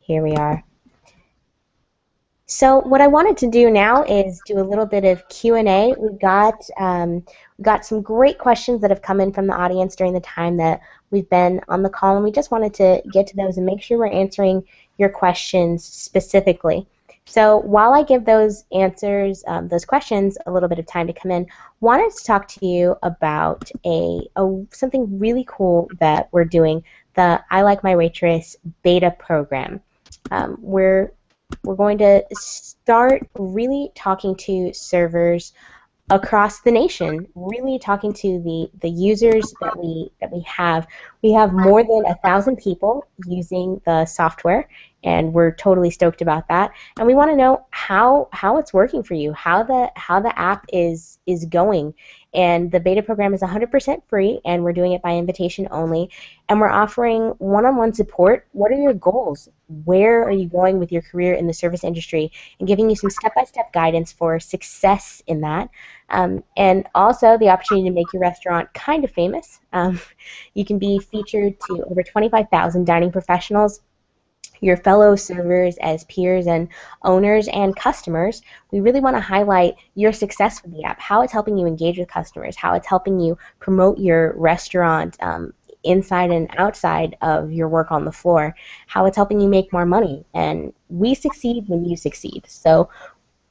Here we are. So what I wanted to do now is do a little bit of Q&A. We got some great questions that have come in from the audience during the time that we've been on the call, and we just wanted to get to those and make sure we're answering your questions specifically. So while I give those answers, those questions, a little bit of time to come in, wanted to talk to you about something really cool that we're doing, the I Like My Waitress beta program. We're going to start really talking to servers across the nation, really talking to the users that we have. We have more than 1,000 people using the software, and we're totally stoked about that. And we want to know how it's working for you, how the app is going. And the beta program is 100% free, and we're doing it by invitation only. And we're offering one-on-one support. What are your goals? Where are you going with your career in the service industry? And giving you some step-by-step guidance for success in that. And also the opportunity to make your restaurant kind of famous. You can be featured to over 25,000 dining professionals, your fellow servers as peers and owners and customers. We really want to highlight your success with the app, how it's helping you engage with customers, how it's helping you promote your restaurant inside and outside of your work on the floor, how it's helping you make more money. And we succeed when you succeed. So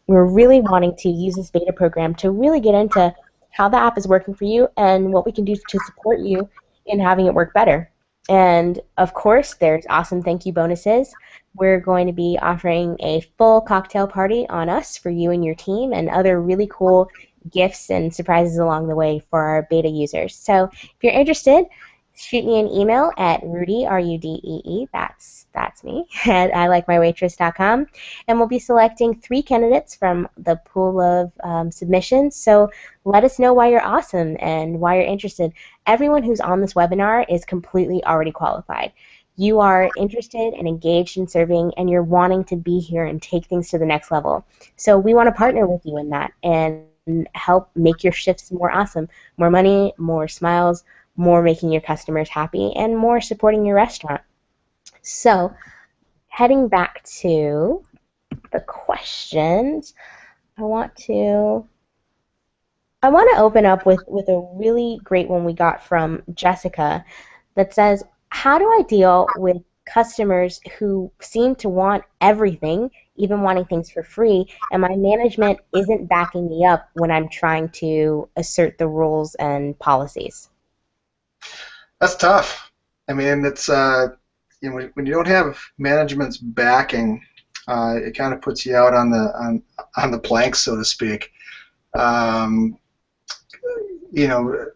we're really wanting to use this beta program to really get into how the app is working for you and what we can do to support you in having it work better. And of course, there's awesome thank you bonuses. We're going to be offering a full cocktail party on us for you and your team, and other really cool gifts and surprises along the way for our beta users. So if you're interested, shoot me an email at Rudy, R-U-D-E-E, that's me, at ilikemywaitress.com, and we'll be selecting 3 candidates from the pool of submissions. So let us know why you're awesome and why you're interested. Everyone who's on this webinar is completely already qualified. You are interested and engaged in serving, and you're wanting to be here and take things to the next level. So we want to partner with you in that and help make your shifts more awesome. More money, more smiles, more making your customers happy, and more supporting your restaurant. So, heading back to the questions, I want to open up with a really great one we got from Jessica that says, how do I deal with customers who seem to want everything, even wanting things for free, and my management isn't backing me up when I'm trying to assert the rules and policies? That's tough. I mean, it's when you don't have management's backing, it kind of puts you out on the plank, so to speak. Um,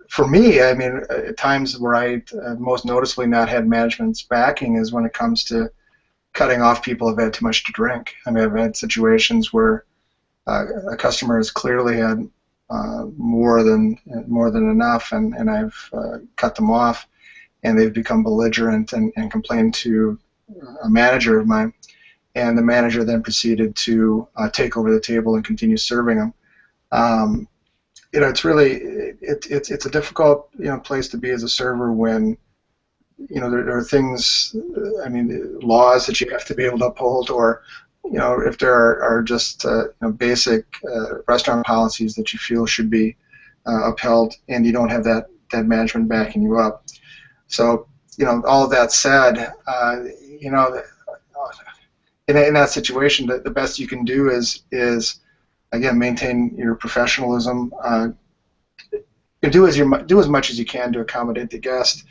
for me, I mean, at times where I most noticeably not had management's backing is when it comes to cutting off people who've had too much to drink. I mean, I've had situations where a customer has clearly had more than enough, and I've cut them off, and they've become belligerent and complained to a manager of mine, and the manager then proceeded to take over the table and continue serving them. It's really it's a difficult place to be as a server when there are things, I mean, laws that you have to be able to uphold, or if there are just basic restaurant policies that you feel should be upheld, and you don't have that management backing you up. So all of that said, in that situation, the best you can do is again maintain your professionalism. Do as much as you can to accommodate the guest.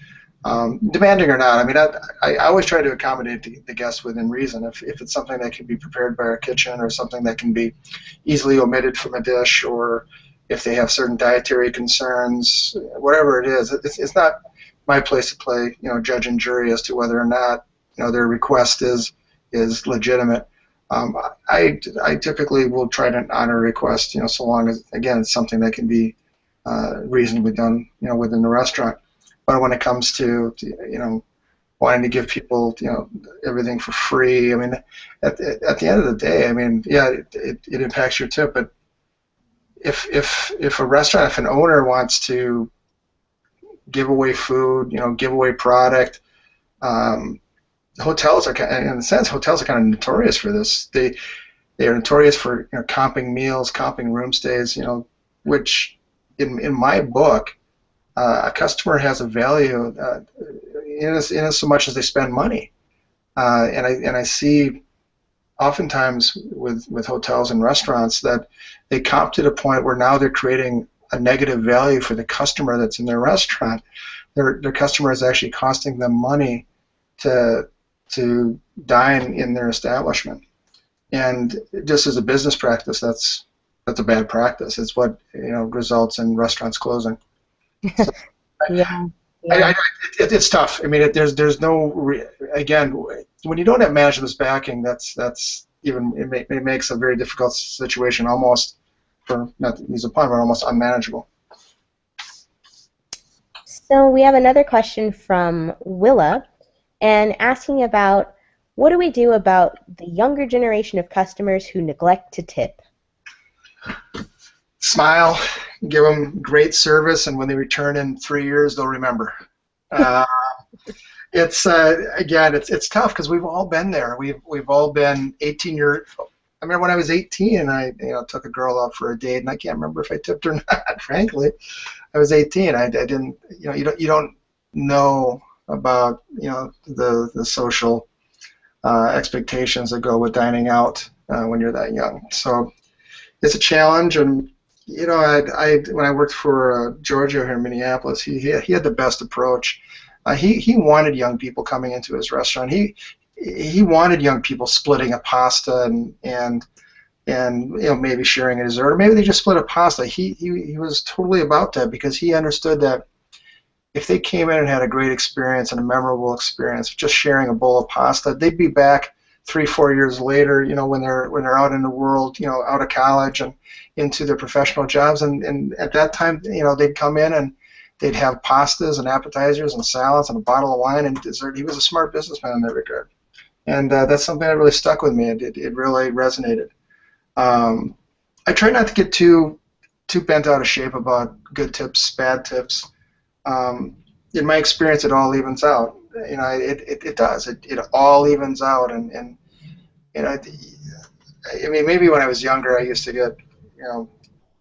Demanding or not, I mean, I always try to accommodate the guests within reason. If it's something that can be prepared by our kitchen, or something that can be easily omitted from a dish, or if they have certain dietary concerns, whatever it is, it's not my place to play, judge and jury as to whether or not their request is legitimate. I typically will try to honor a request, so long as, again, it's something that can be reasonably done, within the restaurant. But when it comes to wanting to give people everything for free, I mean, at the end of the day, I mean, yeah, it impacts your tip. But if a restaurant, if an owner wants to give away food, give away product, hotels are in a sense hotels are kind of notorious for this. They are notorious for comping meals, comping room stays. Which in my book, a customer has a value in as so much as they spend money. And I see oftentimes with hotels and restaurants that they comp to the point where now they're creating a negative value for the customer that's in their restaurant. Their customer is actually costing them money to dine in their establishment. And just as a business practice, that's a bad practice. It's what results in restaurants closing. So Yeah, I, yeah. I, it's tough. I mean, there's no again when you don't have management's backing, that's even it makes a very difficult situation almost for not to use a pun, but almost unmanageable. So we have another question from Willa, and asking about what do we do about the younger generation of customers who neglect to tip? Smile, give them great service, and when they return in 3 years, they'll remember. Uh, it's again, it's tough because we've all been there. We've all been 18 years. I remember when I was 18, I took a girl out for a date, and I can't remember if I tipped or not. Frankly, I was 18. I didn't. You don't know about the social expectations that go with dining out when you're that young. So it's a challenge, and when I worked for Giorgio here in Minneapolis, he had the best approach. He wanted young people coming into his restaurant. He wanted young people splitting a pasta and maybe sharing a dessert, or maybe they just split a pasta. He was totally about that because he understood that if they came in and had a great experience and a memorable experience of just sharing a bowl of pasta, they'd be back 3, 4 years later, when they're out in the world, out of college and into their professional jobs, and at that time, they'd come in and they'd have pastas and appetizers and salads and a bottle of wine and dessert. He was a smart businessman in that regard, and that's something that really stuck with me. It really resonated. Um, I try not to get too bent out of shape about good tips, bad tips. Um, in my experience, it all evens out. It does. It all evens out, and you know, I mean, maybe when I was younger, I used to get,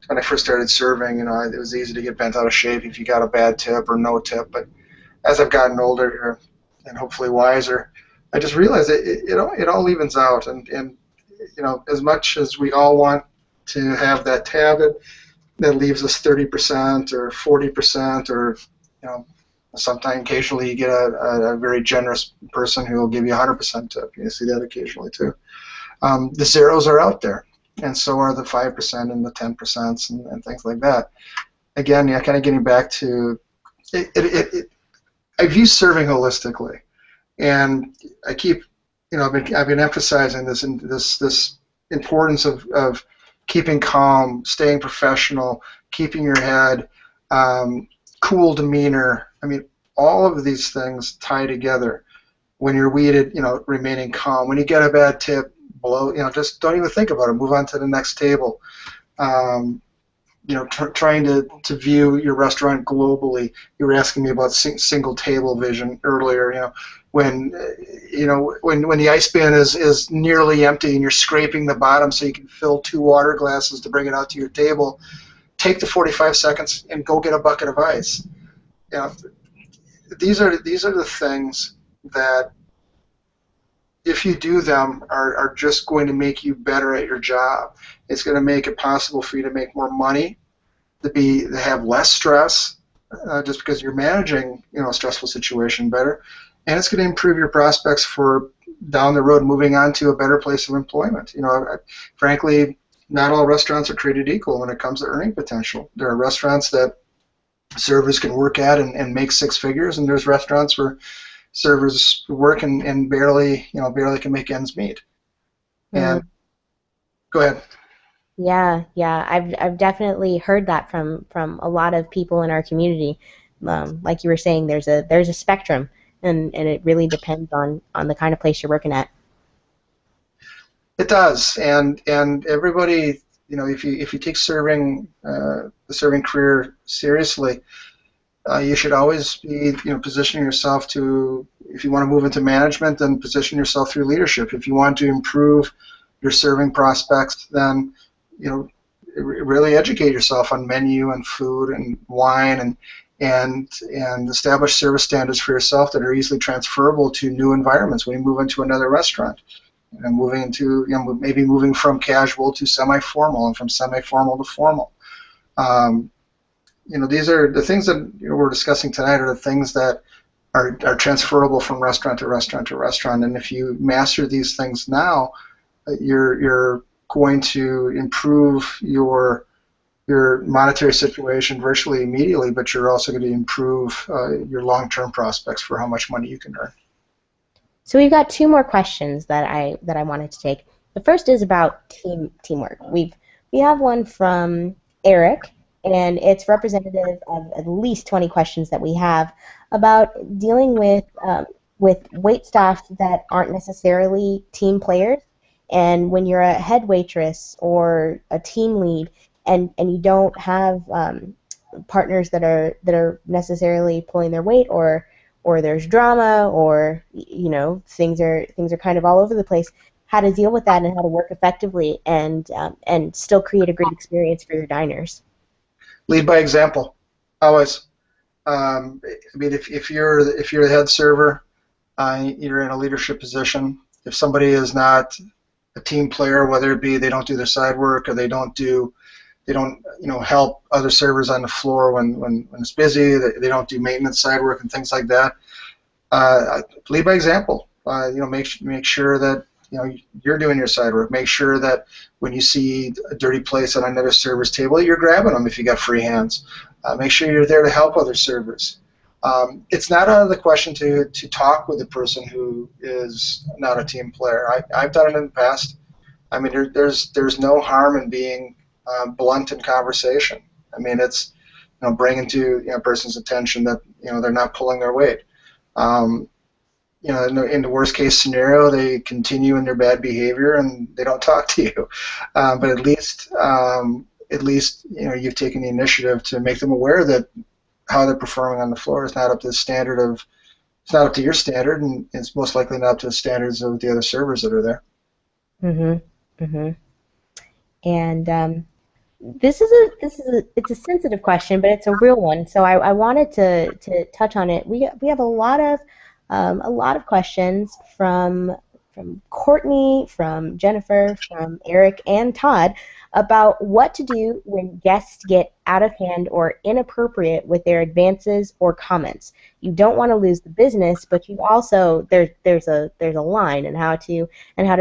when I first started serving, it was easy to get bent out of shape if you got a bad tip or no tip. But as I've gotten older here and hopefully wiser, I just realized it all evens out, and as much as we all want to have that tab that leaves us 30% or 40%, or you know, sometimes occasionally you get a very generous person who will give you 100% tip. You see that occasionally too. The zeros are out there, and so are the 5% and the 10% and things like that. Again, kind of getting back to I view serving holistically, and I keep, I've been emphasizing this importance of keeping calm, staying professional, keeping your head, cool demeanor. I mean, all of these things tie together. When you're weeded, remaining calm. When you get a bad tip, just don't even think about it. Move on to the next table. Um, trying to view your restaurant globally. You were asking me about single table vision earlier. When when the ice bin is nearly empty and you're scraping the bottom so you can fill 2 water glasses to bring it out to your table, take the 45 seconds and go get a bucket of ice. You know, these are the things that, if you do them, are just going to make you better at your job. It's going to make it possible for you to make more money, to have less stress, just because you're managing a stressful situation better, and it's going to improve your prospects for down the road moving on to a better place of employment. Frankly, not all restaurants are created equal when it comes to earning potential. There are restaurants that servers can work at and make 6 figures, and there's restaurants where servers work and barely can make ends meet. Mm, And go ahead. yeah, yeah. I've definitely heard that from a lot of people in our community. Like you were saying, there's a spectrum, and it really depends on the kind of place you're working at. It does, and everybody, if you take serving the serving career seriously, You should always be, positioning yourself to, if you want to move into management, then position yourself through leadership. If you want to improve your serving prospects, then, really educate yourself on menu and food and wine, and establish service standards for yourself that are easily transferable to new environments when you move into another restaurant. And moving into, maybe moving from casual to semi-formal, and from semi-formal to formal. These are the things that we're discussing tonight, are the things that are transferable from restaurant to restaurant to restaurant. And if you master these things now, you're going to improve your monetary situation virtually immediately, but you're also going to improve your long-term prospects for how much money you can earn. So we've got two more questions that I wanted to take. The first is about teamwork. We have one from Eric, and it's representative of at least 20 questions that we have about dealing with wait staff that aren't necessarily team players. And when you're a head waitress or a team lead, and you don't have partners that are necessarily pulling their weight, or there's drama, or things are kind of all over the place, how to deal with that and how to work effectively and still create a great experience for your diners. Lead by example, always. I mean, if you're the head server, you're in a leadership position. If somebody is not a team player, whether it be they don't do their side work, or they don't help other servers on the floor when it's busy, they don't do maintenance side work and things like that, lead by example. Make sure that you're doing your side work. Make sure that when you see a dirty place on another server's table, you're grabbing them if you got free hands. Make sure you're there to help other servers. It's not out of the question to talk with a person who is not a team player. I've done it in the past. I mean, there's no harm in being blunt in conversation. I mean, it's bringing to a person's attention that they're not pulling their weight. In the worst case scenario, they continue in their bad behavior and they don't talk to you. But at least you've taken the initiative to make them aware that how they're performing on the floor is not up to the standard of, it's not up to your standard, and it's most likely not up to the standards of the other servers that are there. And it's a sensitive question, but it's a real one. So I wanted to touch on it. We have a lot of questions from Courtney, from Jennifer, from Eric, and Todd about what to do when guests get out of hand or inappropriate with their advances or comments. You don't want to lose the business, but you also there's a line, and how to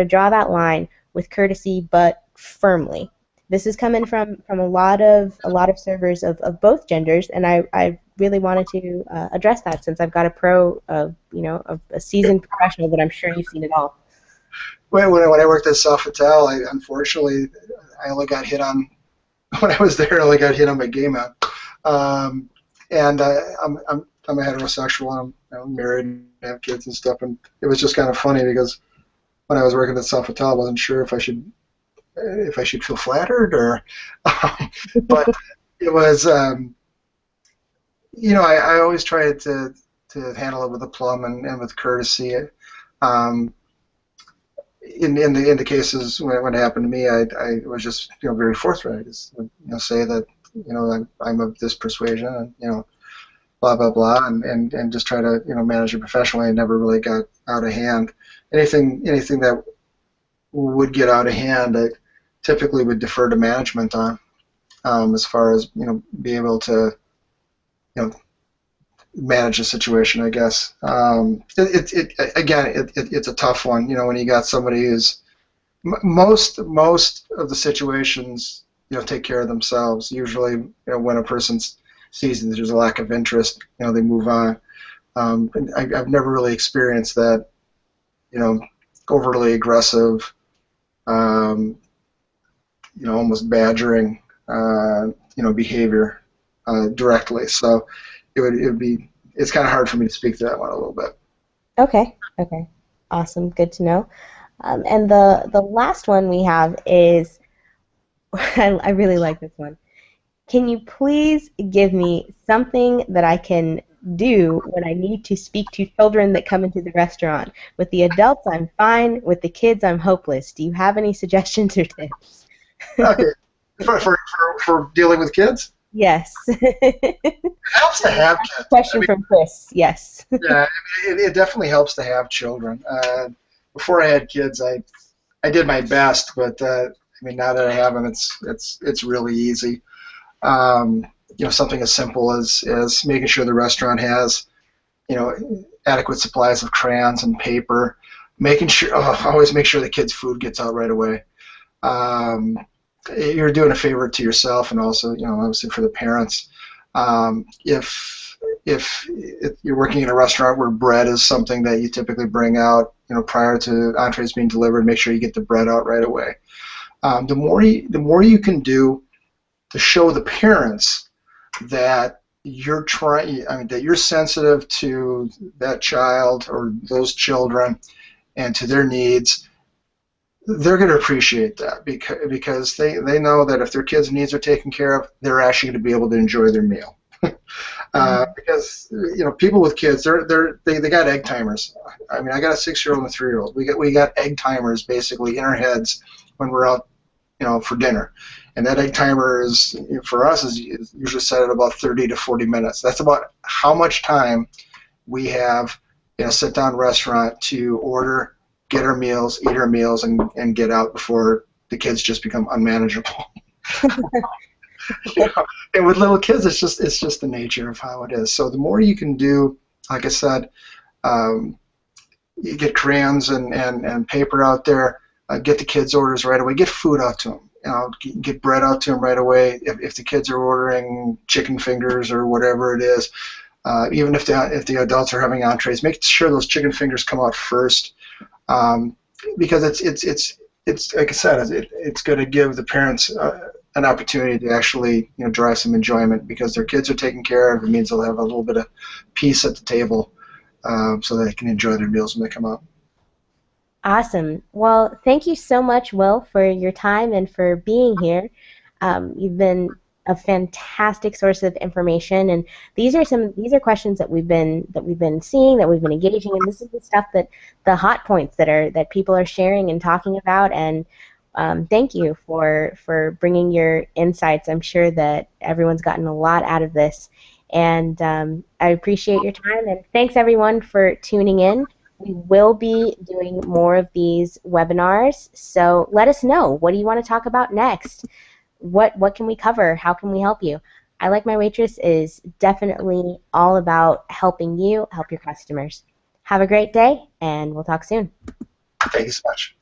draw that line with courtesy but firmly. This is coming from a lot of servers of both genders, and I really wanted to address that, since I've got a seasoned professional that I'm sure you've seen it all. When I worked at Sofitel, unfortunately I only got hit on, when I was there, I only got hit on my gay man. And I'm a heterosexual, and I'm married and have kids and stuff, and it was just kind of funny because when I was working at Sofitel, I wasn't sure if I should feel flattered or, but it was, I always try to handle it with aplomb and with courtesy. In the cases when it happened to me, I was just very forthright. Just say that I'm of this persuasion, and blah blah blah, and just try to manage it professionally. I never really got out of hand. Anything that would get out of hand, I typically would defer to management on, as far as be able to manage a situation, I guess. It's a tough one. When you got somebody who's most of the situations take care of themselves. Usually, when a person sees that there's a lack of interest, they move on. And I've never really experienced that, overly aggressive, almost badgering, behavior directly. So it's kind of hard for me to speak to that one a little bit. Okay. Awesome. Good to know. And the last one we have is, I really like this one. Can you please give me something that I can do when I need to speak to children that come into the restaurant? With the adults, I'm fine. With the kids, I'm hopeless. Do you have any suggestions or tips? Okay, for dealing with kids, Yes. it helps to have kids. I Question mean, from Chris. Yes. yeah, it definitely helps to have children. Before I had kids, I did my best, but I mean, now that I have them, it's really easy. Um, something as simple as making sure the restaurant has adequate supplies of crayons and paper. Making sure, always make sure the kids' food gets out right away. Um, you're doing a favor to yourself and also, obviously for the parents. If you're working in a restaurant where bread is something that you typically bring out, prior to entrees being delivered, make sure you get the bread out right away. The more you can do to show the parents that that you're sensitive to that child or those children and to their needs, they're going to appreciate that because they know that if their kids' needs are taken care of, they're actually going to be able to enjoy their meal. Because people with kids, they got egg timers. I mean, I got a 6-year-old and a 3-year-old. We got egg timers basically in our heads when we're out, for dinner. And that egg timer is, for us, is usually set at about 30 to 40 minutes. That's about how much time we have in a sit-down restaurant to order, get our meals, eat our meals, and get out before the kids just become unmanageable. And with little kids, it's just the nature of how it is. So the more you can do, like I said, you get crayons and paper out there, get the kids' orders right away, get food out to them. Get bread out to them right away. If the kids are ordering chicken fingers or whatever it is, even if the adults are having entrees, make sure those chicken fingers come out first, because it's like I said, it's going to give the parents an opportunity to actually drive some enjoyment because their kids are taken care of. It means they'll have a little bit of peace at the table, so they can enjoy their meals when they come out. Awesome. Well, thank you so much, Will, for your time and for being here. You've been a fantastic source of information, and these are questions that we've been seeing, that we've been engaging in. This is the stuff the hot points that people are sharing and talking about. And thank you for bringing your insights. I'm sure that everyone's gotten a lot out of this, and I appreciate your time. And thanks everyone for tuning in. We will be doing more of these webinars, so let us know. What do you want to talk about next? What can we cover? How can we help you? I Like My Waitress is definitely all about helping you help your customers. Have a great day, and we'll talk soon. Thank you so much.